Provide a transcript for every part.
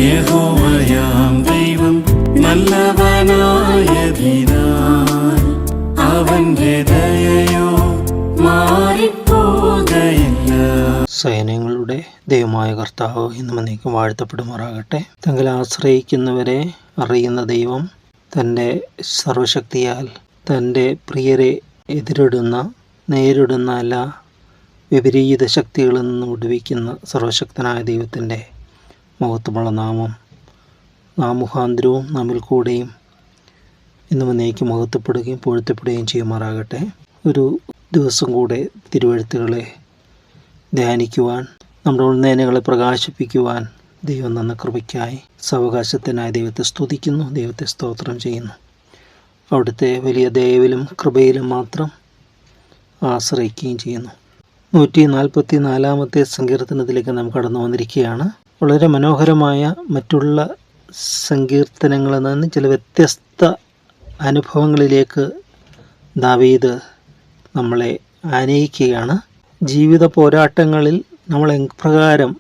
യഹോവയാം ദൈവം നല്ലവനായതിനാൽ അവന്റെ ദയയോ മാറിപ്പോകയില്ല. സൈന്യങ്ങളുടെ ദൈവമായ കർത്താവ് ഇന്നും എന്നേക്കും വാഴ്ത്തപ്പെടുമാറാകട്ടെ. തങ്ങൾ ആശ്രയിക്കുന്നവരെ അറിയുന്ന ദൈവം തൻ്റെ സർവശക്തിയാൽ തൻ്റെ പ്രിയരെ നേരിടുന്ന എല്ലാ വിപരീത ശക്തികളിൽ നിന്നും വിടുവിക്കുന്ന സർവശക്തനായ ദൈവത്തിൻ്റെ മഹത്വമുള്ള നാമം മുഖാന്തരവും നമ്മിൽ കൂടെയും ഇന്നും എന്നേക്കും മഹത്വപ്പെടുകയും പുഴുത്തപ്പെടുകയും ചെയ്യുമാറാകട്ടെ. ഒരു ദിവസം കൂടെ തിരുവെഴുത്തുകളെ ധ്യാനിക്കുവാൻ, നമ്മുടെ ഉൾനയനങ്ങളെ പ്രകാശിപ്പിക്കുവാൻ ദൈവം തന്ന കൃപയ്ക്കായി സാവകാശത്തിനായി ദൈവത്തെ സ്തുതിക്കുന്നു, ദൈവത്തെ സ്തോത്രം ചെയ്യുന്നു. അവിടുത്തെ വലിയ ദയവിലും കൃപയിലും മാത്രം ആശ്രയിക്കുകയും ചെയ്യുന്നു. 144 സങ്കീർത്തനത്തിലേക്ക് നാം കടന്നു വന്നിരിക്കുകയാണ്. വളരെ മനോഹരമായ മറ്റുള്ള സങ്കീർത്തനങ്ങളിൽ നിന്ന് ചില വ്യത്യസ്ത അനുഭവങ്ങളിലേക്ക് ദാവീദ് നമ്മളെ ആനയിക്കുകയാണ്. ജീവിത പോരാട്ടങ്ങളിൽ നമ്മൾ എപ്രകാരം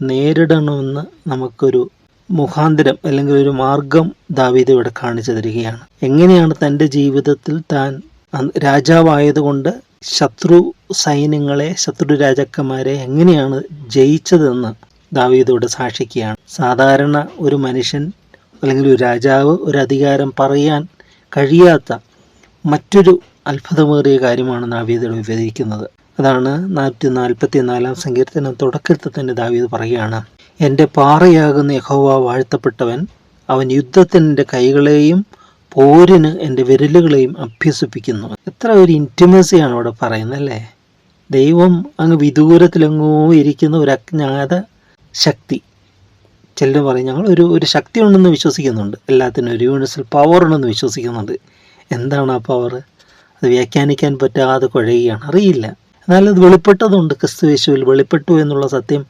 നേരിടണമെന്ന് നമുക്കൊരു മുഖാന്തരം അല്ലെങ്കിൽ ഒരു മാർഗം ദാവീദ് ഇവിടെ കാണിച്ചു തരികയാണ്. എങ്ങനെയാണ് തൻ്റെ ജീവിതത്തിൽ താൻ രാജാവായതുകൊണ്ട് ശത്രു സൈന്യങ്ങളെ, ശത്രു രാജാക്കന്മാരെ എങ്ങനെയാണ് ജയിച്ചതെന്ന് ദാവീദോട് സാക്ഷിക്കുകയാണ്. സാധാരണ ഒരു മനുഷ്യൻ അല്ലെങ്കിൽ ഒരു രാജാവ് ഒരു അധികാരം പറയാൻ കഴിയാത്ത മറ്റൊരു അത്ഭുതമേറിയ കാര്യമാണ് ദാവീദോട് വിവരിക്കുന്നത്. അതാണ് 144 സങ്കീർത്തനം തുടക്കത്തിൽ തന്നെ ദാവീദ് പറയുകയാണ്, എൻ്റെ പാറയാകുന്ന യഹോവ വാഴ്ത്തപ്പെട്ടവൻ, അവൻ യുദ്ധത്തിൻ്റെ കൈകളെയും പോരിന് എൻ്റെ വിരലുകളെയും അഭ്യസിപ്പിക്കുന്നു. എത്ര ഒരു ഇൻറ്റിമസിയാണ് അവിടെ പറയുന്നത് അല്ലേ. ദൈവം അങ്ങ് വിദൂരത്തിലെങ്ങോ ഇരിക്കുന്ന ഒരു അജ്ഞാത ശക്തി. ചിലർ പറയും ഞങ്ങൾ ഒരു ശക്തി ഉണ്ടെന്ന് വിശ്വസിക്കുന്നുണ്ട്, എല്ലാത്തിനും ഒരു യൂണിവേഴ്സൽ പവർ ഉണ്ടെന്ന് വിശ്വസിക്കുന്നുണ്ട്. എന്താണ് ആ പവർ? അത് വ്യാഖ്യാനിക്കാൻ പറ്റാതെ കുഴയുകയാണ്, അറിയില്ല. എന്നാൽ അത് വെളിപ്പെട്ടതുണ്ട്. ക്രിസ്തുയേശുവിൽ വെളിപ്പെട്ടു എന്നുള്ള സത്യം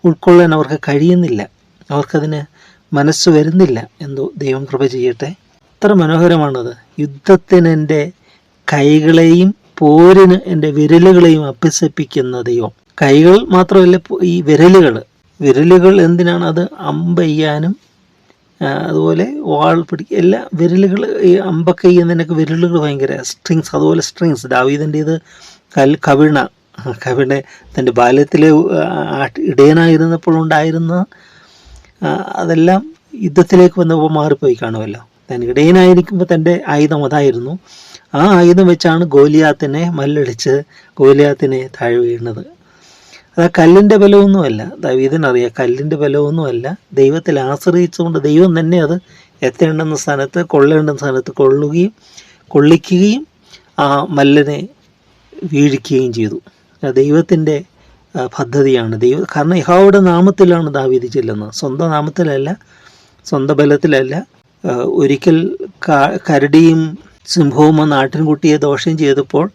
ഉൾക്കൊള്ളാൻ അവർക്ക് കഴിയുന്നില്ല, അവർക്കതിന് മനസ്സ് വരുന്നില്ല. എന്തോ ദൈവം കൃപ ചെയ്യട്ടെ. എത്ര മനോഹരമാണത്. യുദ്ധത്തിന് എൻ്റെ കൈകളെയും പോരിന് എൻ്റെ വിരലുകളെയും അഭ്യസിപ്പിക്കുന്ന ദൈവം. കൈകൾ മാത്രമല്ല, ഈ വിരലുകൾ എന്തിനാണ്? അത് അമ്പെയ്യാനും അതുപോലെ വാൾ പിടിക്കുക, എല്ലാ വിരലുകൾ. ഈ അമ്പൊക്കെ ചെയ്യുന്നതിനൊക്കെ വിരലുകൾ ഭയങ്കര സ്ട്രിങ്സ്. അതുപോലെ സ്ട്രിങ്സ് ദാവീദിൻ്റെ ഇത് കവിണ തൻ്റെ ബാല്യത്തിലെ ഇടയനായിരുന്നപ്പോൾ ഉണ്ടായിരുന്ന അതെല്ലാം യുദ്ധത്തിലേക്ക് വന്നപ്പോൾ മാറിപ്പോയി കാണുമല്ലോ. താൻ ഇടയനായിരിക്കുമ്പോൾ തൻ്റെ ആയുധം അതായിരുന്നു. ആ ആയുധം വെച്ചാണ് ഗോലിയാത്തിനെ മല്ലടിച്ച് ഗോലിയാത്തിനെ താഴെ വീഴുന്നത്. അത് കല്ലിൻ്റെ ബലമൊന്നുമല്ല, ദാവീദിനറിയാം കല്ലിൻ്റെ ബലമൊന്നുമല്ല. ദൈവത്തിൽ ആശ്രയിച്ചുകൊണ്ട് ദൈവം തന്നെ അത് എത്തേണ്ടുന്ന സ്ഥാനത്ത്, കൊള്ളേണ്ടുന്ന സ്ഥാനത്ത് കൊള്ളിക്കുകയും ആ മല്ലനെ വീഴിക്കുകയും ചെയ്തു. ദൈവത്തിൻ്റെ പദ്ധതിയാണ്. കാരണം യഹോവയുടെ നാമത്തിലാണ് ദാവീദ് ചെല്ലുന്നത്, സ്വന്തം നാമത്തിലല്ല, സ്വന്തം ബലത്തിലല്ല. ഒരിക്കൽ കരടിയും സിംഹവും ആ നാട്ടിൻകുട്ടിയെ ദോഷം ചെയ്തപ്പോൾ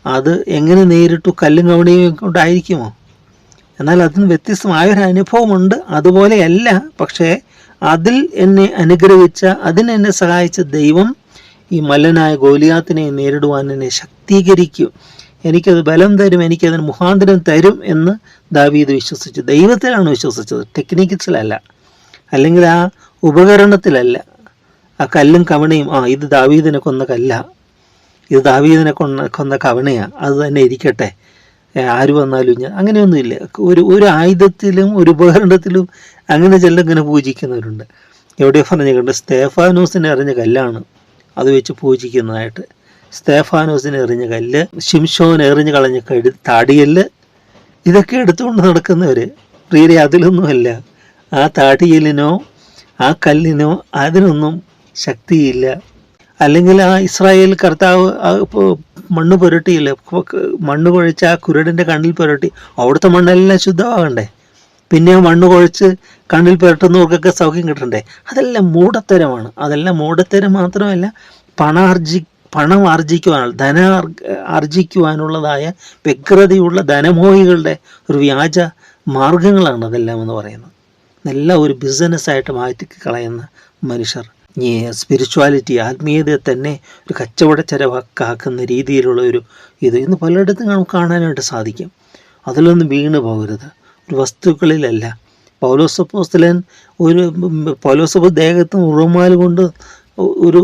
അത് എങ്ങനെ നേരിട്ടു? കല്ലും കവണിയും കൊണ്ടായിരിക്കുമോ? എന്നാൽ അതിന് വ്യത്യസ്തമായൊരു അനുഭവമുണ്ട്. അതുപോലെയല്ല, പക്ഷേ അതിൽ എന്നെ അനുഗ്രഹിച്ച, അതിനെന്നെ സഹായിച്ച ദൈവം ഈ മല്ലനായ ഗോലിയാത്തിനെ നേരിടുവാൻ എന്നെ ശക്തീകരിക്കും, എനിക്കത് ബലം തരും, എനിക്കതിന് മുഖാന്തരം തരും എന്ന് ദാവീദ് വിശ്വസിച്ചു. ദൈവത്തിലാണ് വിശ്വസിച്ചത്, ടെക്നിക്സിലല്ല, അല്ലെങ്കിൽ ആ ഉപകരണത്തിലല്ല. ആ കല്ലും കവണയും, ഇത് ദാവീദിനെ കൊന്ന കല്ല, ഇത് ദാവീദിനെ കൊന്ന കവണയാണ്, അത് തന്നെ ഇരിക്കട്ടെ, ആര് വന്നാലും ഞാൻ അങ്ങനെയൊന്നുമില്ല. ഒരു ആയുധത്തിലും ഒരു ഉപകരണത്തിലും അങ്ങനെ ഇങ്ങനെ പൂജിക്കുന്നവരുണ്ട്. എവിടെയോ പറഞ്ഞിട്ടുണ്ട്, സ്തേഫാനോസിനെ എറിഞ്ഞ കല്ലാണ് അത് വെച്ച് പൂജിക്കുന്നതായിട്ട്. സ്തേഫാനോസിനെ എറിഞ്ഞ കല്ല്, ശിംശോൻ എറിഞ്ഞ് കളഞ്ഞ താടിയല്, ഇതൊക്കെ എടുത്തുകൊണ്ട് നടക്കുന്നവർ. പ്രിയരെ, അതിലൊന്നുമല്ല. ആ താടിയലിനോ ആ കല്ലിനോ അതിനൊന്നും ശക്തിയില്ല. അല്ലെങ്കിൽ ആ ഇസ്രായേൽ കർത്താവ് മണ്ണ് പുരട്ടിയില്ല, മണ്ണ് കുഴച്ച് ആ കുരുടൻ്റെ കണ്ണിൽ പുരട്ടി, അവിടുത്തെ മണ്ണെല്ലാം ശുദ്ധമാകണ്ടേ? പിന്നെ മണ്ണ് കുഴച്ച് കണ്ണിൽ പുരട്ടുന്നവർക്കൊക്കെ സൗഖ്യം കിട്ടണ്ടേ? അതെല്ലാം മൂഢത്തരമാണ്. അതെല്ലാം മൂഢത്തരം മാത്രമല്ല, പണം ആർജിക്കുവാനുള്ളതായ വ്യഗ്രതയുള്ള ധനമോഹികളുടെ ഒരു വ്യാജ മാർഗങ്ങളാണ് അതെല്ലാം എന്ന് പറയുന്നത്. എല്ലാം ഒരു ബിസിനസ്സായിട്ട് മാറ്റി കളയുന്ന മനുഷ്യർ. സ്പിരിച്വാലിറ്റി, ആത്മീയതയെ തന്നെ ഒരു കച്ചവട ചെലവാക്കുന്ന രീതിയിലുള്ള ഇത് ഇന്ന് പലയിടത്തും നമുക്ക് കാണാനായിട്ട് സാധിക്കും. അതിലൊന്നും വീണ് പോകരുത്. ഒരു വസ്തുക്കളിലല്ല, പൗലോസ് അപ്പോസ്തലൻ പൗലോസ് ദേഹത്ത് റൂമാൽ കൊണ്ട് ഒരു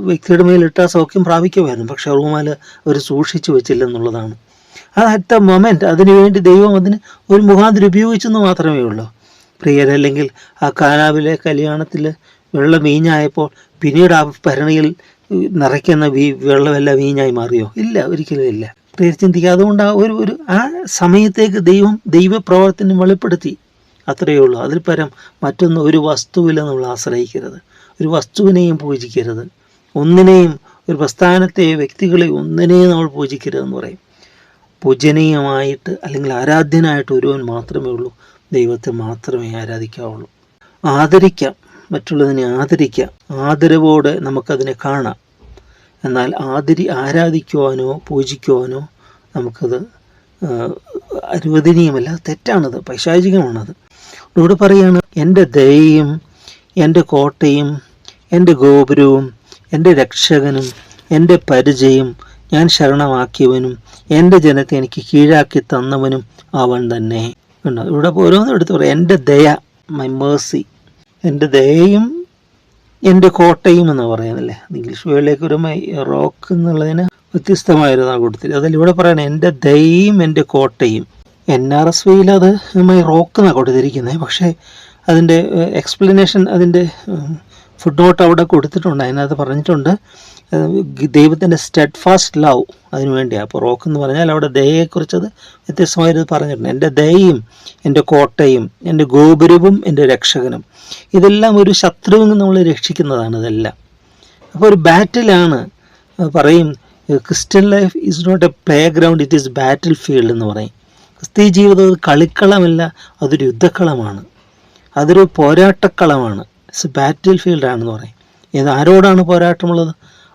വ്യക്തിയുടെ മേലിട്ട സൗഖ്യം പ്രാപിക്കുമായിരുന്നു. പക്ഷെ റൂമാൽ അവർ സൂക്ഷിച്ചു വെച്ചില്ലെന്നുള്ളതാണ്. അത് അറ്റ് ദ മൊമെൻറ്റ് അതിനുവേണ്ടി ദൈവം അതിന് ഒരു മുഖാന്തരം ഉപയോഗിച്ചെന്ന് മാത്രമേ ഉള്ളൂ. പ്രിയരല്ലെങ്കിൽ ആ കാനാവിലെ കല്യാണത്തിൽ വെള്ളം വീഞ്ഞായപ്പോൾ പിന്നീട് ആ ഭരണിയിൽ നിറയ്ക്കുന്ന വെള്ളമെല്ലാം വീഞ്ഞായി മാറിയോ? ഇല്ല, ഒരിക്കലും ഇല്ല. പ്രിയർ ചിന്തിക്കുക. അതുകൊണ്ട് ആ സമയത്തേക്ക് ദൈവപ്രവർത്തനം വെളിപ്പെടുത്തി, അത്രയേ ഉള്ളൂ. അതിൽ പരം മറ്റൊന്ന് ഒരു വസ്തുവിൽ നമ്മൾ ആശ്രയിക്കരുത്, ഒരു വസ്തുവിനെയും പൂജിക്കരുത്, ഒന്നിനെയും ഒരു പ്രസ്ഥാനത്തെ വ്യക്തികളെ ഒന്നിനെയും നമ്മൾ പൂജിക്കരുതെന്ന് പറയും. പൂജനീയമായിട്ട് അല്ലെങ്കിൽ ആരാധ്യനായിട്ട് ഒരുവൻ മാത്രമേ ഉള്ളൂ, ദൈവത്തെ മാത്രമേ ആരാധിക്കാവുള്ളൂ. ആദരിക്കാം, മറ്റുള്ളതിനെ ആദരിക്കാം, ആദരവോടെ നമുക്കതിനെ കാണാം. എന്നാൽ ആരാധിക്കുവാനോ പൂജിക്കുവാനോ നമുക്കത് അനുവദനീയമല്ല, തെറ്റാണത്, പൈശാചികമാണത്. ഇവിടെ പറയുകയാണ്, എൻ്റെ ദയയും എൻ്റെ കോട്ടയും എൻ്റെ ഗോപുരവും എൻ്റെ രക്ഷകനും എൻ്റെ പരിചയും ഞാൻ ശരണമാക്കിയവനും എൻ്റെ ജനത്തെ എനിക്ക് കീഴാക്കി തന്നവനും അവൻ തന്നെ. ഉണ്ടോ? ഇവിടെ ഓരോന്നും എടുത്ത് പറയാം. എൻ്റെ ദയ, മൈ മേഴ്സി, എൻ്റെ ദയയും എൻ്റെ കോട്ടയും എന്ന് പറയുന്നില്ലേ. ഇംഗ്ലീഷ് വേർഡിലേക്ക് ഒരു റോക്ക് എന്നുള്ളതിന് വ്യത്യസ്തമായിരുന്നു ആ കൂട്ടത്തിൽ. അതിൽ ഇവിടെ പറയണേ എൻ്റെ ദയയും എൻ്റെ കോട്ടയും. NRSVയിൽ അത് മൈ റോക്ക് എന്നാണ് കൊടുത്തിരിക്കുന്നത്. പക്ഷേ അതിൻ്റെ എക്സ്പ്ലനേഷൻ, അതിൻ്റെ ഫുഡ് നോട്ട് അവിടെ കൊടുത്തിട്ടുണ്ട്. അതിനകത്ത് പറഞ്ഞിട്ടുണ്ട് ദൈവത്തിൻ്റെ സ്റ്റെഡ് ഫാസ്റ്റ് ലവ് അതിനു വേണ്ടിയാണ്. അപ്പോൾ റോക്ക് എന്ന് പറഞ്ഞാൽ അവിടെ ദയയെക്കുറിച്ചത് വ്യത്യസ്തമായിട്ട് പറഞ്ഞിട്ടുണ്ട്. എൻ്റെ ദയയും എൻ്റെ കോട്ടയും എൻ്റെ ഗോപുരവും എൻ്റെ രക്ഷകനും. ഇതെല്ലാം ഒരു ശത്രുവിൽ നിന്ന് നമ്മളെ രക്ഷിക്കുന്നതാണ് ഇതെല്ലാം. അപ്പോൾ ഒരു ബാറ്റിലാണ് പറയും, Christian life is not a playground, it is battlefield എന്ന് പറയും. ക്രിസ്തീയ ജീവിതം ഒരു കളിക്കളമല്ല, അതൊരു യുദ്ധക്കളമാണ്, അതൊരു പോരാട്ടക്കളമാണ്. ഇറ്റ്സ് ബാറ്റിൽ ഫീൽഡാണെന്ന് പറയും. ആരോടാണ് പോരാട്ടമുള്ളത്?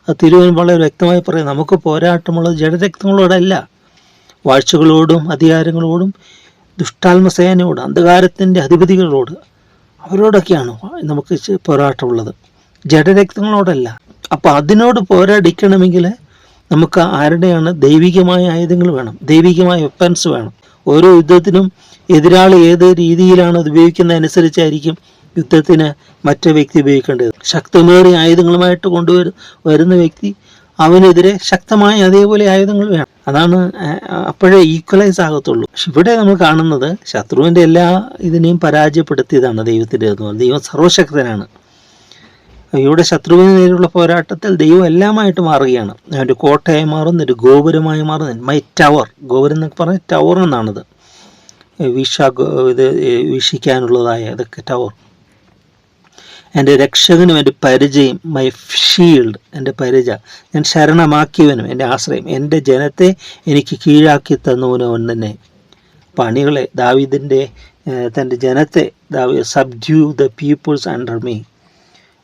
അത് തിരുവൻ വളരെ വ്യക്തമായി പറയും. നമുക്ക് പോരാട്ടമുള്ളത് ജഡരക്തങ്ങളോടല്ല, വാഴ്ചകളോടും അധികാരങ്ങളോടും ദുഷ്ടാത്മസേനയോട് അന്ധകാരത്തിൻ്റെ അധിപതികളോട്, അവരോടൊക്കെയാണ് നമുക്ക് പോരാട്ടമുള്ളത്, ജഡരക്തങ്ങളോടല്ല. അപ്പോൾ അതിനോട് പോരാടിക്കണമെങ്കിൽ നമുക്ക് ആരുടെയാണ്? ദൈവികമായ ആയുധങ്ങൾ വേണം, ദൈവികമായ വെപ്പൻസ് വേണം. ഓരോ യുദ്ധത്തിനും എതിരാളി ഏത് രീതിയിലാണ് അത് ഉപയോഗിക്കുന്നതനുസരിച്ചായിരിക്കും യുദ്ധത്തിന് മറ്റേ വ്യക്തി ഉപയോഗിക്കേണ്ടത്. ശക്തമേറിയ ആയുധങ്ങളുമായിട്ട് വരുന്ന വ്യക്തി, അവനെതിരെ ശക്തമായ അതേപോലെ ആയുധങ്ങൾ വേണം. അതാണ് അപ്പോഴേ ഈക്വലൈസ് ആകത്തുള്ളൂ. പക്ഷെ ഇവിടെ നമ്മൾ കാണുന്നത് ശത്രുവിൻ്റെ എല്ലാ ഇതിനെയും പരാജയപ്പെടുത്തിയതാണ് ദൈവത്തിൻ്റെ. ദൈവം സർവശക്തനാണ്. ഇവിടെ ശത്രുവിന് നേരെയുള്ള പോരാട്ടത്തിൽ ദൈവം എല്ലാമായിട്ട് മാറുകയാണ്. അവൻ്റെ കോട്ടയായി മാറുന്നു, ഒരു ഗോപുരമായി മാറുന്നു. മൈ ടവർ, ഗോപുരം എന്നൊക്കെ പറഞ്ഞാൽ ടവർ എന്നാണത്, വീക്ഷിക്കാനുള്ളതായ ഇതൊക്കെ ടവർ. എൻ്റെ രക്ഷകനും എൻ്റെ പരിചയം, മൈ ഷീൽഡ്, എൻ്റെ പരിച, ഞാൻ ശരണമാക്കിയവനും എൻ്റെ ആശ്രയം, എൻ്റെ ജനത്തെ എനിക്ക് കീഴാക്കി തന്നവനും അവൻ തന്നെ. പണികളെ ദാവീദിൻ്റെ തൻ്റെ ജനത്തെ subdue the peoples under me.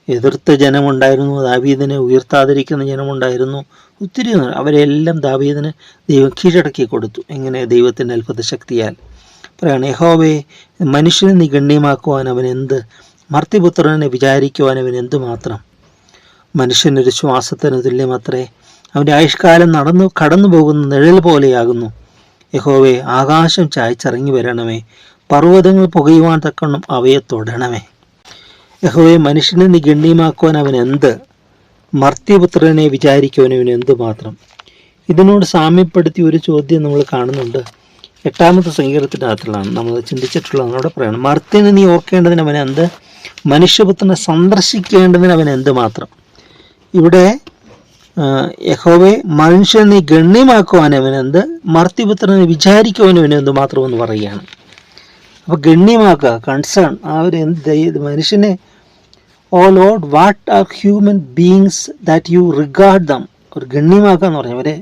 എതിർത്ത ജനമുണ്ടായിരുന്നു, ദാവീദിനെ ഉയർത്താതിരിക്കുന്ന ജനമുണ്ടായിരുന്നു, ഒത്തിരി. അവരെല്ലാം ദാവീദിന് ദൈവം കീഴടക്കി കൊടുത്തു. എങ്ങനെ? ദൈവത്തിൻ്റെ അത്ഭുത ശക്തിയാൽ. പറയാണ്, യഹോവേ, മനുഷ്യനെ നീ ഗണ്യമാക്കുവാൻ അവൻ എന്ത്, മർത്യപുത്രനെ വിചാരിക്കുവാൻ അവൻ എന്തുമാത്രം. മനുഷ്യനൊരു ശ്വാസത്തിന് തുല്യമത്രേ, അവൻ്റെ ആയുഷ്കാലം കടന്നു പോകുന്ന നിഴൽ പോലെയാകുന്നു. യഹോവേ, ആകാശം ചായ്ച്ചിറങ്ങി വരണമേ, പർവ്വതങ്ങൾ പുകയുവാൻ തക്കണ്ണം അവയെ തൊടണമേ. യഹോവേ, മനുഷ്യനെ നീ ഗണ്യമാക്കുവാൻ അവൻ എന്ത്, മർത്യപുത്രനെ വിചാരിക്കുവാൻ അവൻ എന്തുമാത്രം. ഇതിനോട് സാമ്യപ്പെടുത്തി ഒരു ചോദ്യം നമ്മൾ കാണുന്നുണ്ട്. 8-ാമത്തെ സങ്കീർത്തനത്തിൻ്റെ അകത്തുള്ളതാണ് നമ്മൾ ചിന്തിച്ചിട്ടുള്ളത്. അവിടെ പറയണം, മർത്യനെ നീ ഓർക്കേണ്ടതിന് അവൻ എന്ത്, മനുഷ്യപുത്രനെ സന്ദർശിക്കേണ്ടതിന് അവൻ എന്തുമാത്രം. ഇവിടെ യഹോവേ, മനുഷ്യനെ നീ ഗണ്യമാക്കുവാൻ അവൻ എന്ത്, മർത്യപുത്രനെ വിചാരിക്കുവാൻ അവൻ എന്തുമാത്രം എന്ന് പറയുകയാണ്. അപ്പോൾ ഗണ്യമാക്കുക, കൺസേൺ, ആ ഒരു മനുഷ്യനെ, O Lord, what are human beings that you regard them. ഒരു ഗണ്യമാക്കുക എന്ന് പറഞ്ഞാൽ അവരെ,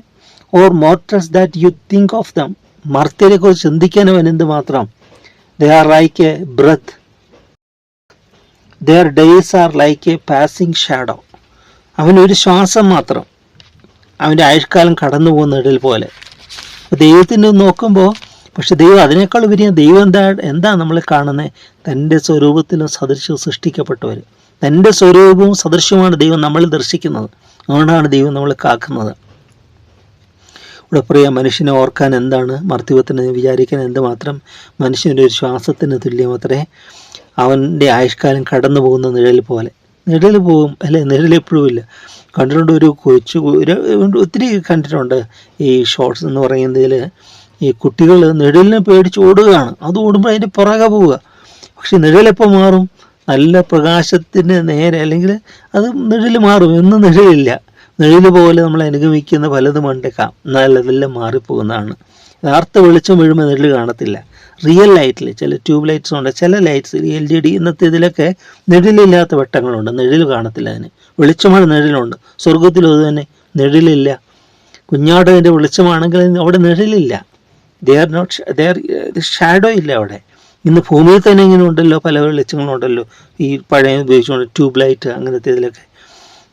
or mortals that you think of them. മർത്യരെ കുറിച്ച് ചിന്തിക്കാൻ അവൻ എന്തുമാത്രം. They are like a breath, their days are like a passing shadow. അവനൊരു ശ്വാസം മാത്രം, അവൻ്റെ ആയുഷ്കാലം കടന്നു പോകുന്ന ഇടൽ പോലെ. ദൈവത്തിൻ്റെ നോക്കുമ്പോൾ, പക്ഷെ ദൈവം അതിനേക്കാൾ ഉപരി ദൈവം എന്താ നമ്മൾ കാണുന്നത്? തൻ്റെ സ്വരൂപത്തിലും സദൃശ്യവും സൃഷ്ടിക്കപ്പെട്ടവർ. തൻ്റെ സ്വരൂപവും സദൃശ്യവുമാണ് ദൈവം നമ്മളിൽ ദർശിക്കുന്നത്. അതുകൊണ്ടാണ് ദൈവം നമ്മളെ കാക്കുന്നത്. ഇവിടെ പറയാം, മനുഷ്യനെ ഓർക്കാൻ എന്താണ്, മർത്യവത്തിന് വിചാരിക്കാൻ എന്തുമാത്രം, മനുഷ്യൻ്റെ ഒരു ശ്വാസത്തിന് തുല്യമത്രേ, അവൻ്റെ ആയുഷ്കാലം കടന്നു പോകുന്ന നിഴൽ പോലെ. നിഴൽ പോകും അല്ലെ, നിഴൽ എപ്പോഴും ഇല്ല. കണ്ടിട്ടുണ്ട് ഒരു കൊച്ചു, ഒത്തിരി കണ്ടിട്ടുണ്ട് ഈ ഷോർട്സ് എന്ന് പറയുന്നതിൽ, ഈ കുട്ടികൾ നിഴലിനെ പേടിച്ച് ഓടുകയാണ്. അത് ഓടുമ്പോൾ അതിൻ്റെ പുറകെ പോവുക. പക്ഷെ നിഴലെപ്പോൾ മാറും? നല്ല പ്രകാശത്തിന് നേരെ, അല്ലെങ്കിൽ അത് നിഴൽ മാറും. എന്നും നിഴലില്ല. നിഴൽ പോലെ നമ്മൾ അനുഗമിക്കുന്ന പലതും ഉണ്ടേക്കാം, എന്നാൽ അതെല്ലാം മാറിപ്പോകുന്നതാണ്. യഥാർത്ഥ വെളിച്ചം വീഴുമ്പോൾ നിഴൽ കാണത്തില്ല. റിയൽ ലൈറ്റിൽ ചില ട്യൂബ് ലൈറ്റ്സ് ഉണ്ട്, ചില ലൈറ്റ്സ് LED ഇന്നത്തെ ഇതിലൊക്കെ നിഴലില്ലാത്ത വെട്ടങ്ങളുണ്ട്, നിഴൽ കാണത്തില്ല. അതിന് വെളിച്ചമാണ്, നിഴലുണ്ട്. സ്വർഗത്തിലും അത് തന്നെ, നിഴലില്ല. കുഞ്ഞാടൻ്റെ വെളിച്ചമാണെങ്കിൽ അവിടെ നിഴലില്ല. ഷാഡോ ഇല്ല അവിടെ. ഇന്ന് ഭൂമിയിൽ തന്നെ ഇങ്ങനെ ഉണ്ടല്ലോ, പല വെളിച്ചങ്ങളുണ്ടല്ലോ, ഈ പഴയ ഉപയോഗിച്ചുകൊണ്ട് ട്യൂബ് ലൈറ്റ് അങ്ങനത്തെ ഇതിലൊക്കെ.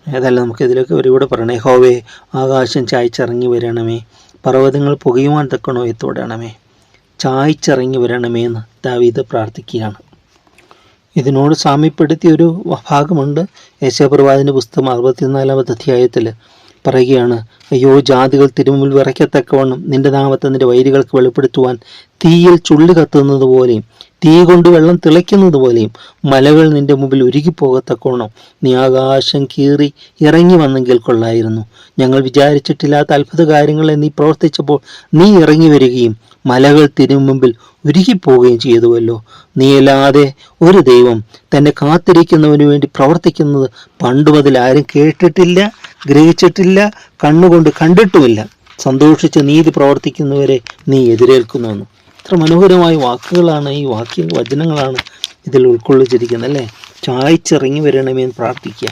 ഏതായാലും നമുക്ക് ഇതിലൊക്കെ ഒരുപാട് പറയണേ. യഹോവേ, ആകാശം ചായ്ച്ചിറങ്ങി വരണമേ, പർവ്വതങ്ങൾ പുകയുവാൻ തക്കണമേ, ചായ്ച്ചിറങ്ങി വരണമേ എന്ന് ദാവീദ് പ്രാർത്ഥിക്കുകയാണ്. ഇതിനോട് സാമ്യപ്പെടുത്തിയൊരു ഭാഗമുണ്ട് യെശയ്യാപ്രവാചകന്റെ പുസ്തകം 64-ാമത്തെ അധ്യായത്തിൽ പറയുകയാണ്, അയ്യോ, ജാതികൾ തിരുമുമ്പിൽ വിറയ്ക്കത്തക്കവണ്ണം നിന്റെ നാമത്തെ നിന്റെ വൈരികൾക്ക് വെളിപ്പെടുത്തുവാൻ തീയിൽ ചുള്ളി കത്തുന്നത് പോലെയും തീ കൊണ്ട് വെള്ളം തിളയ്ക്കുന്നത് പോലെയും മലകൾ നിന്റെ മുമ്പിൽ ഉരുകിപ്പോകത്തക്കവണ്ണം നീ ആകാശം കീറി ഇറങ്ങി വന്നെങ്കിൽ കൊള്ളായിരുന്നു. ഞങ്ങൾ വിചാരിച്ചിട്ടില്ലാത്ത അത്ഭുത കാര്യങ്ങളെ നീ പ്രവർത്തിച്ചപ്പോൾ നീ ഇറങ്ങി വരികയും മലകൾ തിരുമുമ്പിൽ ഉരുകിപ്പോവുകയും ചെയ്തുവല്ലോ. നീയല്ലാതെ ഒരു ദൈവം തന്നെ കാത്തിരിക്കുന്നവന് വേണ്ടി പ്രവർത്തിക്കുന്നത് പണ്ട് മുതൽ ആരും കേട്ടിട്ടില്ല, ഗ്രഹിച്ചിട്ടില്ല, കണ്ണുകൊണ്ട് കണ്ടിട്ടുമില്ല. സന്തോഷിച്ച് നീതി പ്രവർത്തിക്കുന്നവരെ നീ എതിരേൽക്കുന്നുവെന്ന്. എത്ര മനോഹരമായ വാക്കുകളാണ്, ഈ വചനങ്ങളാണ് ഇതിൽ ഉൾക്കൊള്ളിച്ചിരിക്കുന്നത് അല്ലേ. ചായ്ച്ചിറങ്ങി വരണമെന്ന് പ്രാർത്ഥിക്കുക.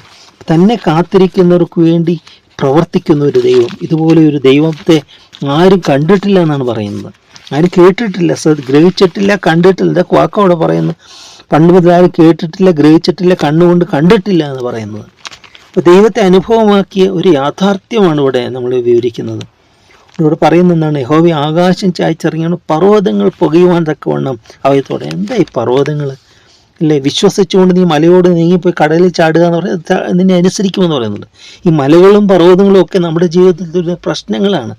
തന്നെ കാത്തിരിക്കുന്നവർക്ക് വേണ്ടി പ്രവർത്തിക്കുന്ന ഒരു ദൈവം, ഇതുപോലെ ഒരു ദൈവത്തെ ആരും കണ്ടിട്ടില്ല എന്നാണ് പറയുന്നത്. ആരും കേട്ടിട്ടില്ല, ഗ്രഹിച്ചിട്ടില്ല, കണ്ടിട്ടില്ല. ഇതൊക്കെ വാക്കവിടെ പറയുന്നത്. പണ്ട് മുതൽ ആരും കേട്ടിട്ടില്ല, ഗ്രഹിച്ചിട്ടില്ല, കണ്ണുകൊണ്ട് കണ്ടിട്ടില്ല എന്ന് പറയുന്നത്. അപ്പോൾ ദൈവത്തെ അനുഭവമാക്കിയ ഒരു യാഥാർത്ഥ്യമാണ് ഇവിടെ നമ്മൾ വിവരിക്കുന്നത്. ഇവിടെ പറയുന്ന എന്താണ്? യഹോവേ, ആകാശം ചായ്ച്ചിറങ്ങിയാണ്, പർവ്വതങ്ങൾ പുകയുവാൻ തക്കവണ്ണം അവയത്തോടെ. എന്താ ഈ പർവ്വതങ്ങൾ അല്ലേ? വിശ്വസിച്ചുകൊണ്ട് നീ മലയോട് നീങ്ങിപ്പോയി കടലിൽ ചാടുക എന്ന് പറയുന്നത് നിന്നെ അനുസരിക്കുമെന്ന് പറയുന്നുണ്ട്. ഈ മലകളും പർവ്വതങ്ങളും ഒക്കെ നമ്മുടെ ജീവിതത്തിൽ പ്രശ്നങ്ങളാണ്.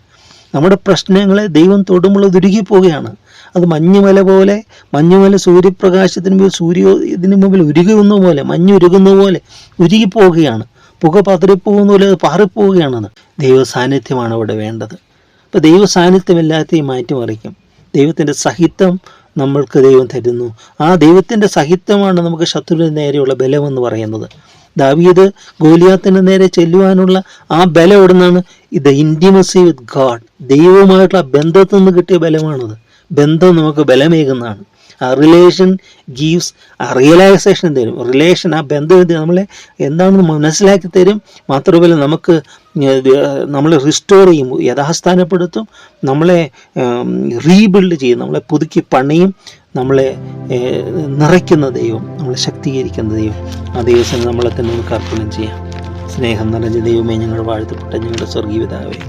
നമ്മുടെ പ്രശ്നങ്ങളെ ദൈവം തൊടുമ്പോൾ ഉരുകിപ്പോവുകയാണ്. അത് മഞ്ഞുമല പോലെ, മഞ്ഞുമല സൂര്യപ്രകാശത്തിന് മുമ്പിൽ ഇതിന് മുമ്പിൽ ഉരുകുന്ന പോലെ, മഞ്ഞുരുകുന്ന പോലെ ഉരുകിപ്പോവുകയാണ്. പുക പതറിപ്പോകുന്ന പോലെ അത് പാറിപ്പോവുകയാണെന്ന്. ദൈവ സാന്നിധ്യമാണ് അവിടെ വേണ്ടത്. അപ്പോൾ ദൈവ സാന്നിധ്യമില്ലാത്ത മാറ്റിമറിക്കും. ദൈവത്തിൻ്റെ സഹിത്വം നമ്മൾക്ക് ദൈവം തരുന്നു. ആ ദൈവത്തിൻ്റെ സഹിത്വമാണ് നമുക്ക് ശത്രുവിന് നേരെയുള്ള ബലമെന്ന് പറയുന്നത്. ദാവീദ് ഗോലിയാത്തിന് നേരെ ചെല്ലുവാനുള്ള ആ ബലം എവിടെ നിന്നാണ്? ഇത് ഇൻറ്റിമസി വിത്ത് ഗാഡ്, ദൈവവുമായിട്ടുള്ള ബന്ധത്തിൽ നിന്ന് കിട്ടിയ ബലമാണത്. ബന്ധം നമുക്ക് ബലമേകുന്നതാണ്. ആ റിലേഷൻ ഗീവ്സ് ആ റിയലൈസേഷൻ തരും. റിലേഷൻ, ആ ബന്ധം നമ്മളെ എന്താണെന്ന് മനസ്സിലാക്കി തരും. മാത്രമല്ല നമ്മളെ റിസ്റ്റോർ ചെയ്യും, യഥാസ്ഥാനപ്പെടുത്തും, നമ്മളെ റീബിൽഡ് ചെയ്യും, നമ്മളെ പുതുക്കി പണിയും, നമ്മളെ നിറയ്ക്കുന്ന ദൈവം, നമ്മളെ ശക്തീകരിക്കുന്ന ദൈവം. ആ ദൈവത്തിന് നമ്മളെ തന്നെ നമുക്ക് അർപ്പണം ചെയ്യാം. സ്നേഹം നിറഞ്ഞ ദൈവമേ, ഞങ്ങൾ വാഴ്ത്തപ്പെട്ട ഞങ്ങളുടെ സ്വർഗീയ പിതാവേ,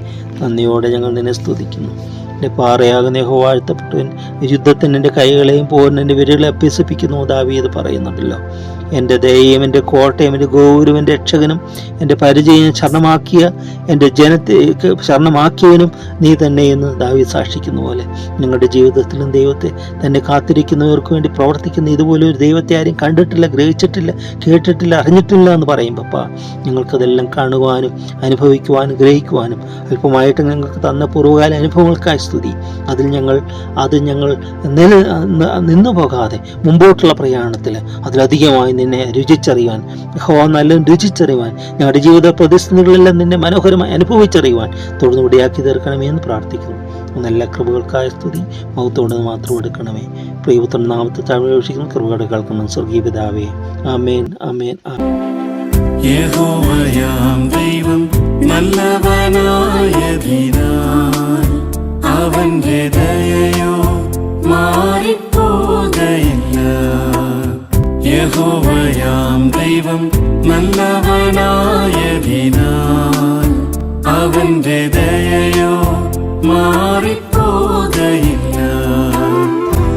നന്ദിയോടെ ഞങ്ങൾ നിന്നെ സ്തുതിക്കുന്നു. എൻ്റെ പാറയാകുന്ന യഹോവ വാഴ്ത്തപ്പെട്ടവൻ, യുദ്ധത്തിന് എൻ്റെ കൈകളെയും പോരിന് എൻ്റെ വിരലുകളെ അഭ്യസിപ്പിക്കുന്നു. ദാവീദ് പറയുന്നുണ്ടല്ലോ, എൻ്റെ ദയയും എൻ്റെ കോട്ടയും എൻ്റെ ഗൗരവം എൻ്റെ രക്ഷകനും എൻ്റെ പരിചയം ശരണമാക്കിയ എൻ്റെ ജനത്തെ ശരണമാക്കിയവനും നീ തന്നെ എന്ന് ദാവീദ് സാക്ഷിക്കുന്ന പോലെ നിങ്ങളുടെ ജീവിതത്തിലും ദൈവത്തെ തന്നെ കാത്തിരിക്കുന്നവർക്ക് വേണ്ടി പ്രവർത്തിക്കുന്ന ഇതുപോലെ ഒരു ദൈവത്തെ ആരും കണ്ടിട്ടില്ല, ഗ്രഹിച്ചിട്ടില്ല, കേട്ടിട്ടില്ല, അറിഞ്ഞിട്ടില്ല എന്ന് പറയും പപ്പാ. ഞങ്ങൾക്കതെല്ലാം കാണുവാനും അനുഭവിക്കുവാനും ഗ്രഹിക്കുവാനും അല്പമായിട്ട് ഞങ്ങൾക്ക് തന്ന പൂർവ്വകാല അനുഭവങ്ങൾക്കായി സ്തുതി. അത് ഞങ്ങൾ നിന്നു പോകാതെ മുമ്പോട്ടുള്ള പ്രയാണത്തിൽ അതിലധികമായി നിന്നെ രുചിച്ചറിയുവാൻ, നല്ലതും രുചിച്ചറിയുവാൻ, ഞങ്ങളുടെ ജീവിത പ്രതിസന്ധികളെല്ലാം നിന്നെ മനോഹരമായി അനുഭവിച്ചറിയുവാൻ തൊടുന്നുകൂടിയാക്കി തീർക്കണമേ എന്ന് പ്രാർത്ഥിക്കുന്നു. നല്ല കൃപകൾക്കായ സ്തുതി മഹത്വത്തോടെ മാത്രം എടുക്കണമേ. പ്രിയപുത്രൻ നാമത്തെ താഴ്മ കൃപകളെ കേൾക്കണം സ്വർഗീയ പിതാവേ. ആമേൻ, ആമേൻ, ആമേൻ. യഹോവയാം ദൈവം നല്ലവനായതിനാൽ അവന്റെ ദയയോ മാറിപ്പോകയില്ല. യഹോവയാം ദൈവം നല്ലവനായതിനാൽ അവന്റെ ദയയോ മാറിപ്പോകയില്ല.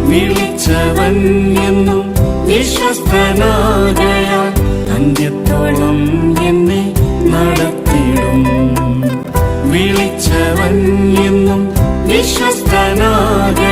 വിളിച്ചവൻ എന്നും വിശ്വസ്തനാകയാൽ അന്ത്യത്തോളം എന്നെ നടത്തിടും. വിളിച്ചവൻ എന്നും വിശ്വസ്തനാകും.